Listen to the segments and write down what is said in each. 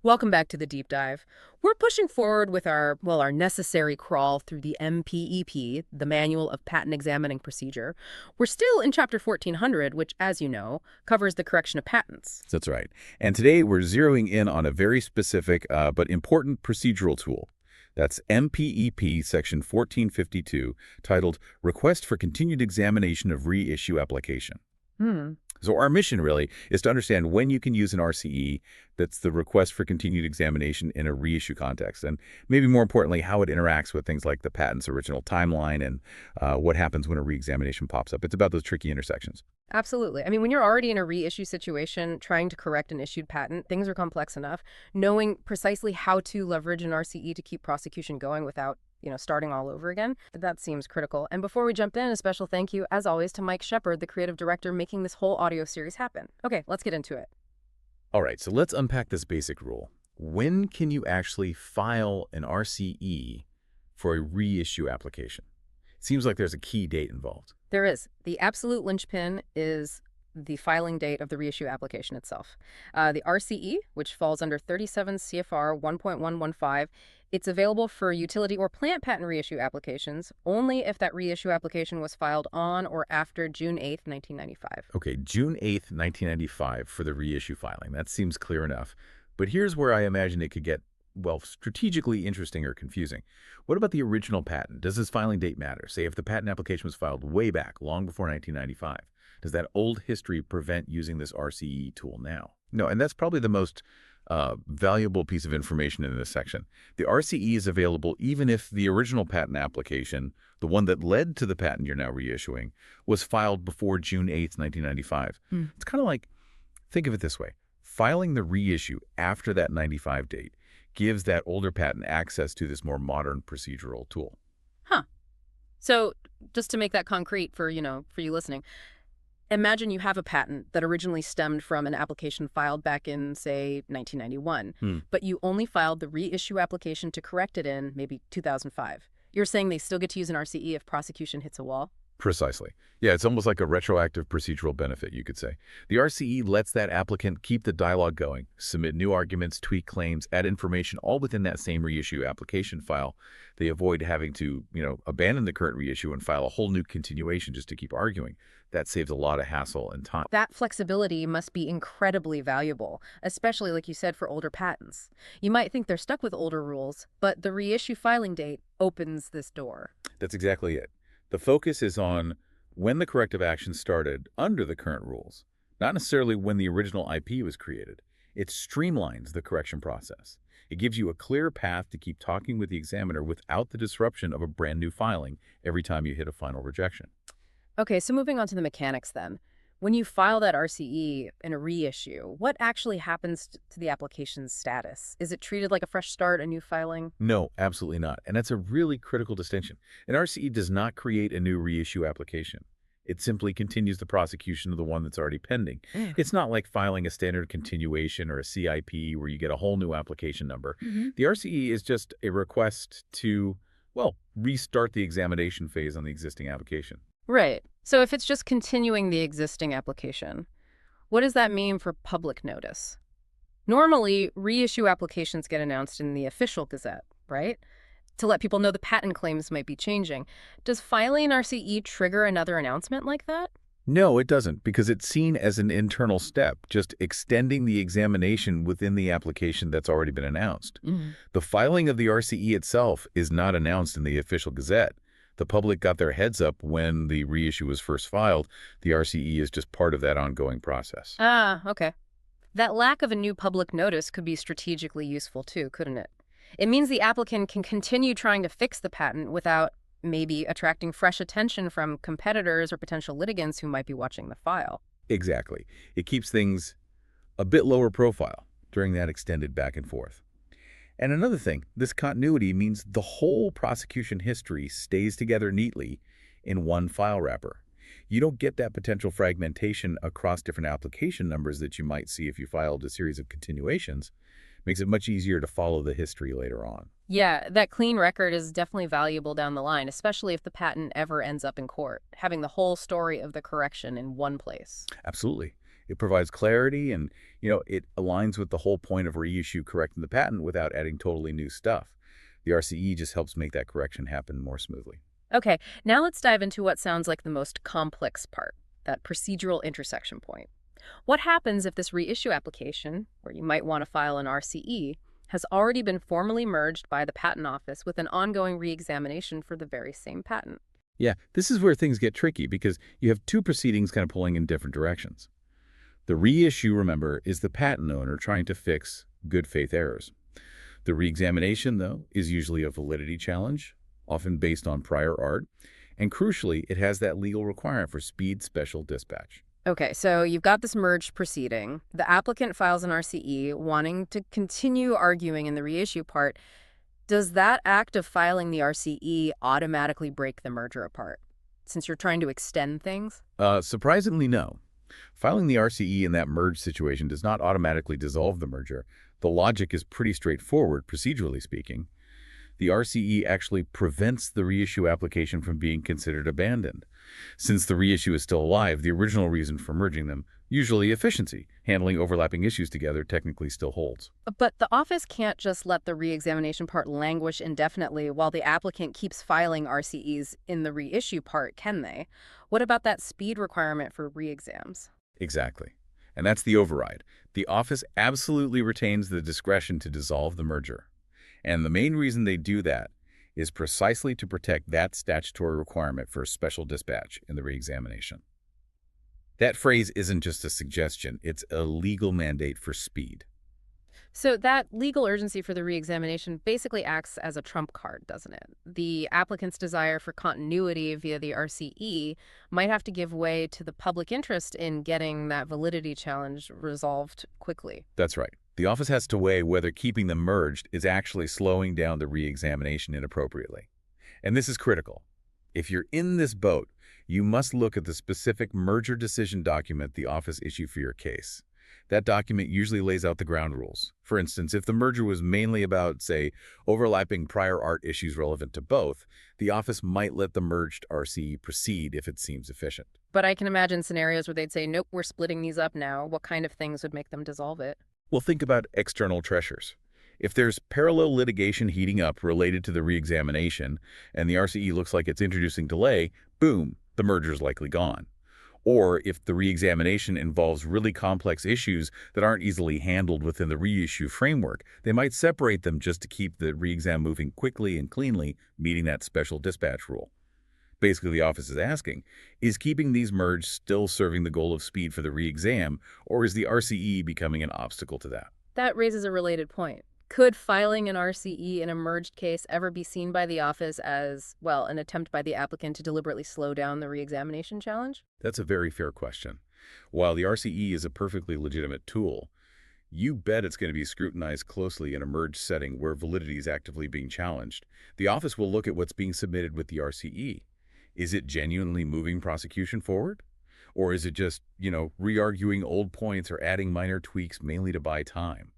Welcome back to the deep dive. We're pushing forward with our necessary crawl through the MPEP, the Manual of Patent Examining Procedure. We're still in Chapter 1400, which, as you know, covers the correction of patents. That's right. And today we're zeroing in on a very specific but important procedural tool. That's MPEP Section 1452, titled Request for Continued Examination of Reissue Application. So our mission really is to understand when you can use an RCE, that's the request for continued examination, in a reissue context, and maybe more importantly, how it interacts with things like the patent's original timeline and what happens when a reexamination pops up. It's about those tricky intersections. Absolutely. I mean, when you're already in a reissue situation, trying to correct an issued patent, things are complex enough. Knowing precisely how to leverage an RCE to keep prosecution going without starting all over again, that seems critical. And before we jump in, a special thank you, as always, to Mike Shepard, the creative director making this whole audio series happen. Okay, let's get into it. All right, so let's unpack this basic rule. When can you actually file an RCE for a reissue application? It seems like there's a key date involved. There is. The absolute linchpin is the filing date of the reissue application itself. The RCE, which falls under 37 CFR 1.115, it's available for utility or plant patent reissue applications only if that reissue application was filed on or after June 8th, 1995. Okay, June 8th, 1995 for the reissue filing. That seems clear enough. But here's where I imagine it could get, well, strategically interesting or confusing. What about the original patent? Does this filing date matter? Say if the patent application was filed way back, long before 1995. Does that old history prevent using this RCE tool now? No, and that's probably the most valuable piece of information in this section. The RCE is available even if the original patent application, the one that led to the patent you're now reissuing, was filed before June 8th, 1995. It's kind of like, think of it this way. Filing the reissue after that 95 date gives that older patent access to this more modern procedural tool. Huh. So just to make that concrete for you listening, imagine you have a patent that originally stemmed from an application filed back in, say, 1991, but you only filed the reissue application to correct it in maybe 2005. You're saying they still get to use an RCE if prosecution hits a wall? Precisely. Yeah, it's almost like a retroactive procedural benefit, you could say. The RCE lets that applicant keep the dialogue going, submit new arguments, tweak claims, add information, all within that same reissue application file. They avoid having to, abandon the current reissue and file a whole new continuation just to keep arguing. That saves a lot of hassle and time. That flexibility must be incredibly valuable, especially, like you said, for older patents. You might think they're stuck with older rules, but the reissue filing date opens this door. That's exactly it. The focus is on when the corrective action started under the current rules, not necessarily when the original IP was created. It streamlines the correction process. It gives you a clear path to keep talking with the examiner without the disruption of a brand new filing every time you hit a final rejection. Okay, so moving on to the mechanics then. When you file that RCE in a reissue, what actually happens to the application's status? Is it treated like a fresh start, a new filing? No, absolutely not. And that's a really critical distinction. An RCE does not create a new reissue application. It simply continues the prosecution of the one that's already pending. It's not like filing a standard continuation or a CIP where you get a whole new application number. The RCE is just a request to, restart the examination phase on the existing application. Right. So if it's just continuing the existing application, what does that mean for public notice? Normally, reissue applications get announced in the official Gazette, right? To let people know the patent claims might be changing. Does filing an RCE trigger another announcement like that? No, it doesn't, because it's seen as an internal step, just extending the examination within the application that's already been announced. The filing of the RCE itself is not announced in the official Gazette. The public got their heads up when the reissue was first filed. The RCE is just part of that ongoing process. Ah, okay. That lack of a new public notice could be strategically useful too, couldn't it? It means the applicant can continue trying to fix the patent without maybe attracting fresh attention from competitors or potential litigants who might be watching the file. Exactly. It keeps things a bit lower profile during that extended back and forth. And another thing, this continuity means the whole prosecution history stays together neatly in one file wrapper. You don't get that potential fragmentation across different application numbers that you might see if you filed a series of continuations. Makes it much easier to follow the history later on. Yeah, that clean record is definitely valuable down the line, especially if the patent ever ends up in court, having the whole story of the correction in one place. Absolutely. It provides clarity and, it aligns with the whole point of reissue correcting the patent without adding totally new stuff. The RCE just helps make that correction happen more smoothly. Okay, now let's dive into what sounds like the most complex part, that procedural intersection point. What happens if this reissue application, where you might want to file an RCE, has already been formally merged by the Patent Office with an ongoing reexamination for the very same patent? Yeah, this is where things get tricky because you have two proceedings kind of pulling in different directions. The reissue, remember, is the patent owner trying to fix good faith errors. The reexamination, though, is usually a validity challenge, often based on prior art, and crucially, it has that legal requirement for speed special dispatch. Okay, so you've got this merged proceeding. The applicant files an RCE wanting to continue arguing in the reissue part. Does that act of filing the RCE automatically break the merger apart, since you're trying to extend things? Surprisingly, no. Filing the RCE in that merge situation does not automatically dissolve the merger. The logic is pretty straightforward, procedurally speaking. The RCE actually prevents the reissue application from being considered abandoned. Since the reissue is still alive, the original reason for merging them, usually efficiency, handling overlapping issues together, technically still holds. But the office can't just let the reexamination part languish indefinitely while the applicant keeps filing RCEs in the reissue part, can they? What about that speed requirement for reexams? Exactly. And that's the override. The office absolutely retains the discretion to dissolve the merger. And the main reason they do that is precisely to protect that statutory requirement for special dispatch in the reexamination. That phrase isn't just a suggestion, it's a legal mandate for speed. So that legal urgency for the reexamination basically acts as a trump card, doesn't it? The applicant's desire for continuity via the RCE might have to give way to the public interest in getting that validity challenge resolved quickly. That's right. The office has to weigh whether keeping them merged is actually slowing down the reexamination inappropriately. And this is critical. If you're in this boat, you must look at the specific merger decision document the office issued for your case. That document usually lays out the ground rules. For instance, if the merger was mainly about, say, overlapping prior art issues relevant to both, the office might let the merged RCE proceed if it seems efficient. But I can imagine scenarios where they'd say, nope, we're splitting these up now. What kind of things would make them dissolve it? Well, think about external pressures. If there's parallel litigation heating up related to the reexamination and the RCE looks like it's introducing delay, boom, the merger's likely gone. Or if the reexamination involves really complex issues that aren't easily handled within the reissue framework, they might separate them just to keep the reexam moving quickly and cleanly, meeting that special dispatch rule. Basically, the office is asking, is keeping these merged still serving the goal of speed for the reexam, or is the RCE becoming an obstacle to that? That raises a related point. Could filing an RCE in a merged case ever be seen by the office as, well, an attempt by the applicant to deliberately slow down the reexamination challenge? That's a very fair question. While the RCE is a perfectly legitimate tool, you bet it's going to be scrutinized closely in a merged setting where validity is actively being challenged. The office will look at what's being submitted with the RCE. Is it genuinely moving prosecution forward? Or is it just, re-arguing old points or adding minor tweaks mainly to buy time?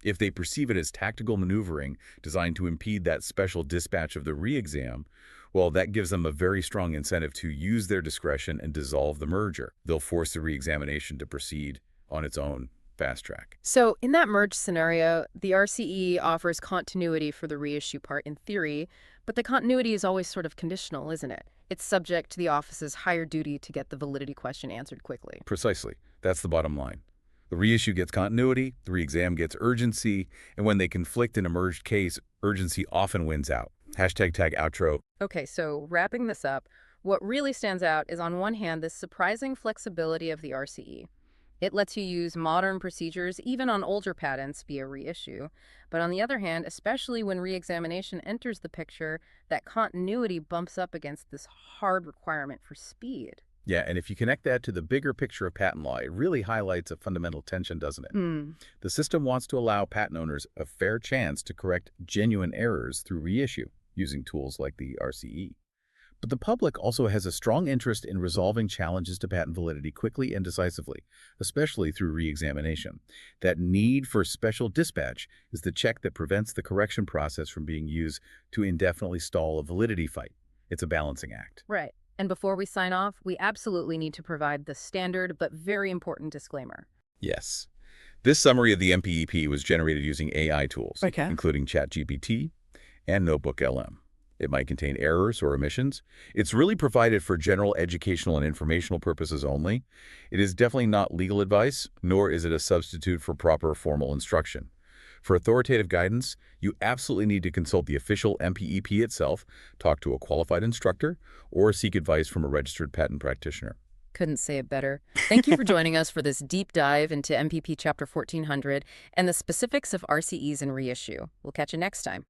If they perceive it as tactical maneuvering designed to impede that special dispatch of the reexam, well, that gives them a very strong incentive to use their discretion and dissolve the merger. They'll force the reexamination to proceed on its own fast track. So in that merged scenario, the RCE offers continuity for the reissue part in theory, but the continuity is always sort of conditional, isn't it? It's subject to the office's higher duty to get the validity question answered quickly. Precisely. That's the bottom line. The reissue gets continuity, the reexam gets urgency, and when they conflict in a merged case, urgency often wins out. Hashtag tag outro. Okay, so wrapping this up, what really stands out is on one hand, this surprising flexibility of the RCE. It lets you use modern procedures even on older patents via reissue. But on the other hand, especially when reexamination enters the picture, that continuity bumps up against this hard requirement for speed. Yeah, and if you connect that to the bigger picture of patent law, it really highlights a fundamental tension, doesn't it? The system wants to allow patent owners a fair chance to correct genuine errors through reissue, using tools like the RCE. But the public also has a strong interest in resolving challenges to patent validity quickly and decisively, especially through reexamination. That need for special dispatch is the check that prevents the correction process from being used to indefinitely stall a validity fight. It's a balancing act. Right. And before we sign off, we absolutely need to provide the standard but very important disclaimer. Yes. This summary of the MPEP was generated using AI tools, Okay. including ChatGPT and Notebook LM. It might contain errors or omissions. It's really provided for general educational and informational purposes only. It is definitely not legal advice, nor is it a substitute for proper formal instruction. For authoritative guidance, you absolutely need to consult the official MPEP itself, talk to a qualified instructor, or seek advice from a registered patent practitioner. Couldn't say it better. Thank you for joining us for this deep dive into MPP Chapter 1400 and the specifics of RCEs and reissue. We'll catch you next time.